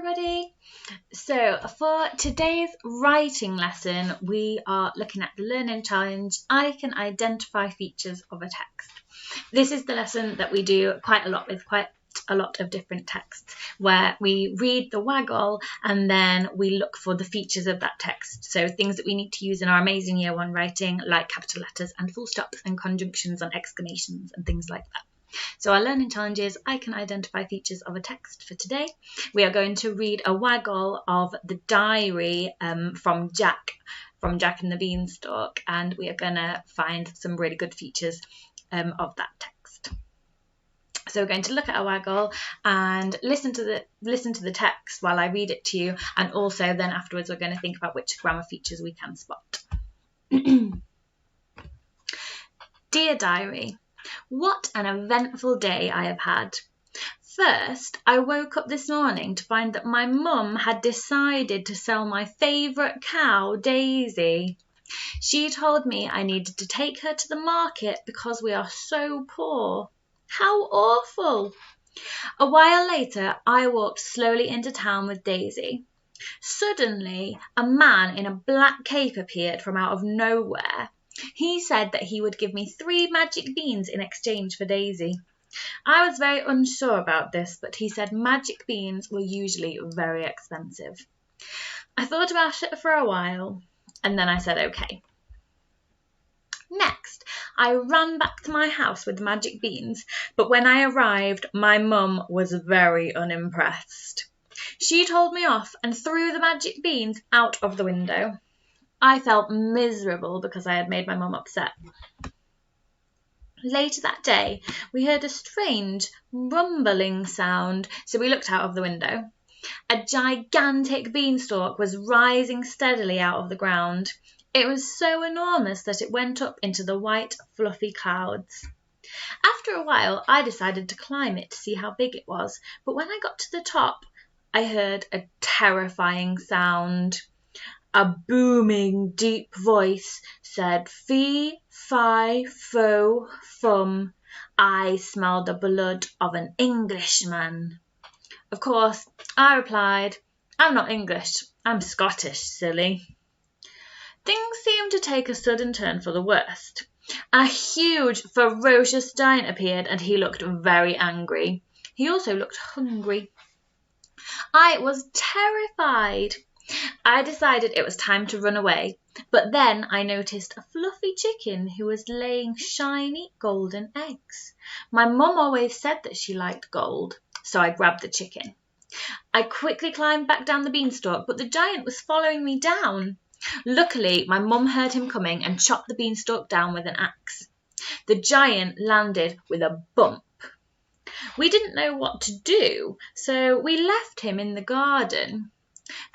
everybody. So for today's writing lesson, we are looking at the learning challenge, I can identify features of a text. This is the lesson that we do quite a lot with quite a lot of different texts, where we read the waggle and then we look for the features of that text. So things that we need to use in our amazing year one writing, like capital letters and full stops and conjunctions and exclamations and things like that. So our learning challenge is I can identify features of a text. For today, we are going to read a waggle of the diary from Jack and the Beanstalk, and we are going to find some really good features of that text. So we're going to look at a waggle and listen to the text while I read it to you, and also then afterwards we're going to think about which grammar features we can spot. Dear Diary, what an eventful day I have had. First, I woke up this morning to find that my mum had decided to sell my favourite cow, Daisy. She told me I needed to take her to the market because we are so poor. How awful! A while later, I walked slowly into town with Daisy. Suddenly, a man in a black cape appeared from out of nowhere. He said that he would give me 3 magic beans in exchange for Daisy. I was very unsure about this, but he said magic beans were usually very expensive. I thought about it for a while, and then I said okay. Next, I ran back to my house with the magic beans, but when I arrived, my mum was very unimpressed. She told me off and threw the magic beans out of the window. I felt miserable because I had made my mum upset. Later that day, we heard a strange rumbling sound, so we looked out of the window. A gigantic beanstalk was rising steadily out of the ground. It was so enormous that it went up into the white, fluffy clouds. After a while, I decided to climb it to see how big it was, but when I got to the top, I heard a terrifying sound. A booming, deep voice said, "Fee, fi, fo, fum. I smell the blood of an Englishman." Of course, I replied, "I'm not English, I'm Scottish, silly." Things seemed to take a sudden turn for the worst. A huge, ferocious giant appeared, and he looked very angry. He also looked hungry. I was terrified. I decided it was time to run away, but then I noticed a fluffy chicken who was laying shiny golden eggs. My mum always said that she liked gold, so I grabbed the chicken. I quickly climbed back down the beanstalk, but the giant was following me down. Luckily, my mum heard him coming and chopped the beanstalk down with an axe. The giant landed with a bump. We didn't know what to do, so we left him in the garden.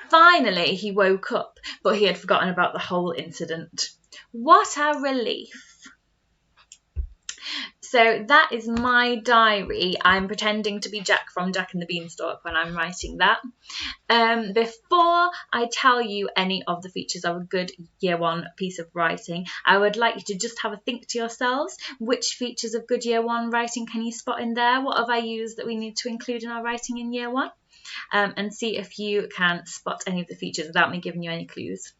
Finally, he woke up, but he had forgotten about the whole incident. What a relief! So that is my diary. I'm pretending to be Jack from Jack and the Beanstalk when I'm writing that. Before I tell you any of the features of a good Year 1 piece of writing, I would like you to just have a think to yourselves. Which features of good Year 1 writing can you spot in there? What have I used that we need to include in our writing in Year 1? And see if you can spot any of the features without me giving you any clues.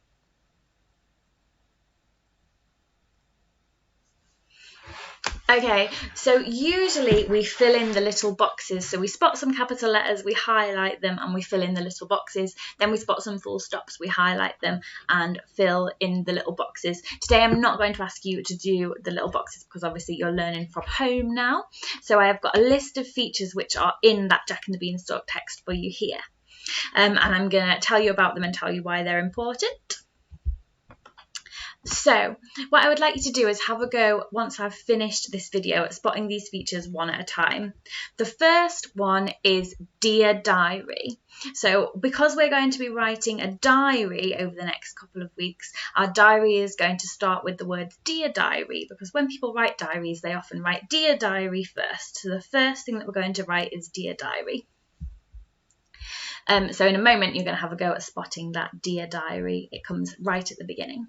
Okay, so usually we fill in the little boxes. So we spot some capital letters, we highlight them and we fill in the little boxes. Then we spot some full stops, we highlight them and fill in the little boxes. Today I'm not going to ask you to do the little boxes because obviously you're learning from home now. So I have got a list of features which are in that Jack and the Beanstalk text for you here. And I'm going to tell you about them and tell you why they're important. So what I would like you to do is have a go once I've finished this video at spotting these features one at a time. The first one is Dear Diary. So because we're going to be writing a diary over the next couple of weeks, our diary is going to start with the word Dear Diary, because when people write diaries, they often write Dear Diary first. So the first thing that we're going to write is Dear Diary. So in a moment, you're going to have a go at spotting that Dear Diary. It comes right at the beginning.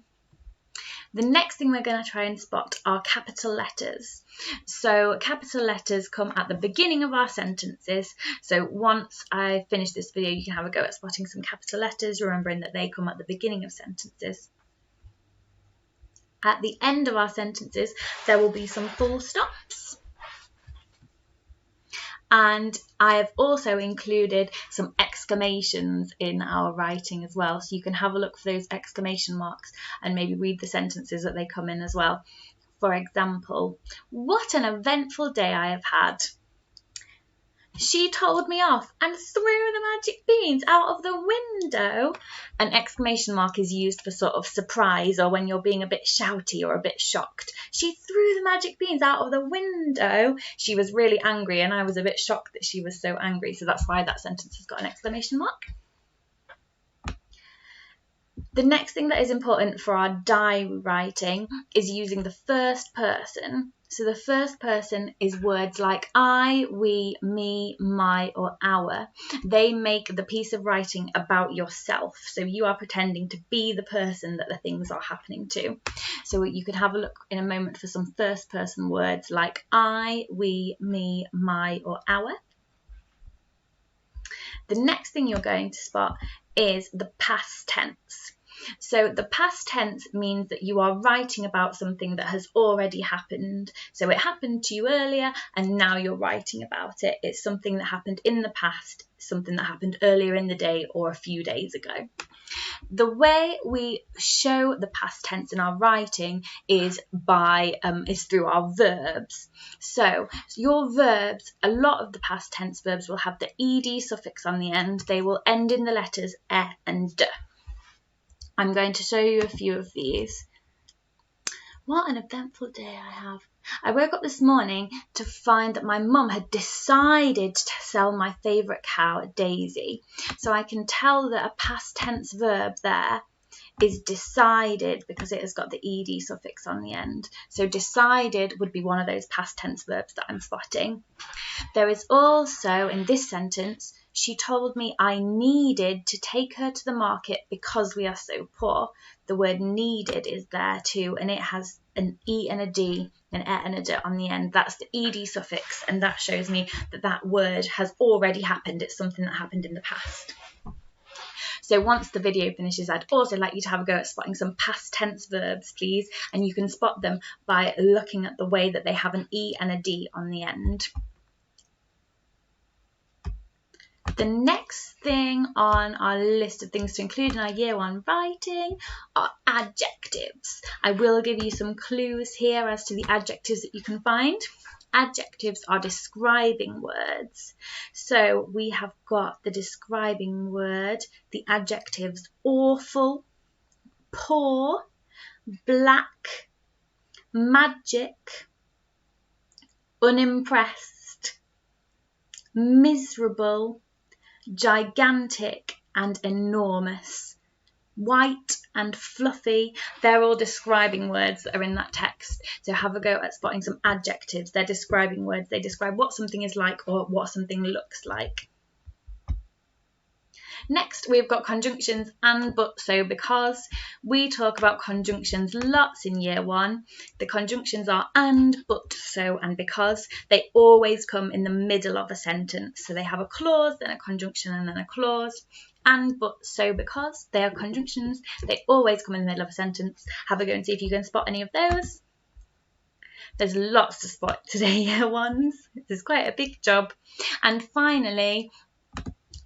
The next thing we're going to try and spot are capital letters. So capital letters come at the beginning of our sentences. So once I finish this video, you can have a go at spotting some capital letters, remembering that they come at the beginning of sentences. At the end of our sentences, there will be some full stops. And I have also included some exclamations in our writing as well. So you can have a look for those exclamation marks and maybe read the sentences that they come in as well. For example, what an eventful day I have had. She told me off and threw the magic beans out of the window. An exclamation mark is used for sort of surprise or when you're being a bit shouty or a bit shocked. She threw the magic beans out of the window. She was really angry and I was a bit shocked that she was so angry. So that's why that sentence has got an exclamation mark. The next thing that is important for our diary writing is using the first person. So the first person is words like I, we, me, my, or our. They make the piece of writing about yourself. So you are pretending to be the person that the things are happening to. So you can have a look in a moment for some first person words like I, we, me, my, or our. The next thing you're going to spot is the past tense. So the past tense means that you are writing about something that has already happened. So it happened to you earlier and now you're writing about it. It's something that happened in the past, something that happened earlier in the day or a few days ago. The way we show the past tense in our writing is through our verbs. So your verbs, a lot of the past tense verbs will have the ed suffix on the end. They will end in the letters e and d. I'm going to show you a few of these. What an eventful day I have. I woke up this morning to find that my mum had decided to sell my favourite cow, Daisy. So I can tell that a past tense verb there is decided because it has got the ed suffix on the end. So decided would be one of those past tense verbs that I'm spotting. There is also, in this sentence, she told me I needed to take her to the market because we are so poor. The word needed is there too, and it has an E and a D, an E and a D on the end. That's the ed suffix, and that shows me that that word has already happened. It's something that happened in the past. So once the video finishes, I'd also like you to have a go at spotting some past tense verbs, please, and you can spot them by looking at the way that they have an E and a D on the end. The next thing on our list of things to include in our Year 1 writing are adjectives. I will give you some clues here as to the adjectives that you can find. Adjectives are describing words. So we have got the describing word, the adjectives awful, poor, black, magic, unimpressed, miserable, gigantic and enormous, white and fluffy. They're all describing words that are in that text. So have a go at spotting some adjectives. They're describing words. They describe what something is like or what something looks like. Next, we've got conjunctions and but, so, because. We talk about conjunctions lots in Year 1. The conjunctions are and, but, so, and because. They always come in the middle of a sentence. So they have a clause, then a conjunction, and then a clause. And, but, so, because. They are conjunctions. They always come in the middle of a sentence. Have a go and see if you can spot any of those. There's lots to spot today, Year 1s. This is quite a big job. And finally,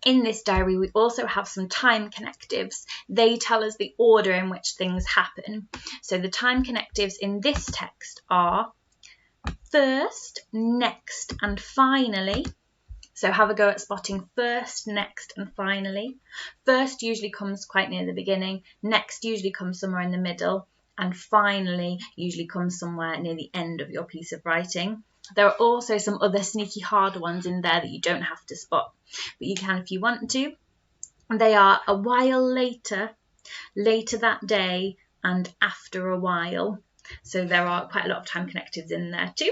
in this diary, we also have some time connectives. They tell us the order in which things happen. So the time connectives in this text are first, next, and finally. So have a go at spotting first, next, and finally. First usually comes quite near the beginning. Next usually comes somewhere in the middle. And finally usually comes somewhere near the end of your piece of writing. There are also some other sneaky hard ones in there that you don't have to spot, but you can if you want to. They are a while later, later that day, and after a while. So there are quite a lot of time connectives in there too.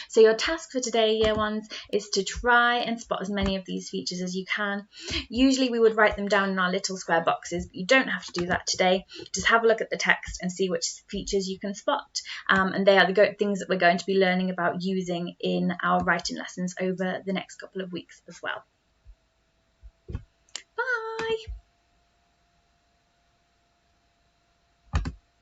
So your task for today, year ones, is to try and spot as many of these features as you can. Usually we would write them down in our little square boxes, but you don't have to do that today. Just have a look at the text and see which features you can spot. And they are the things that we're going to be learning about using in our writing lessons over the next couple of weeks as well.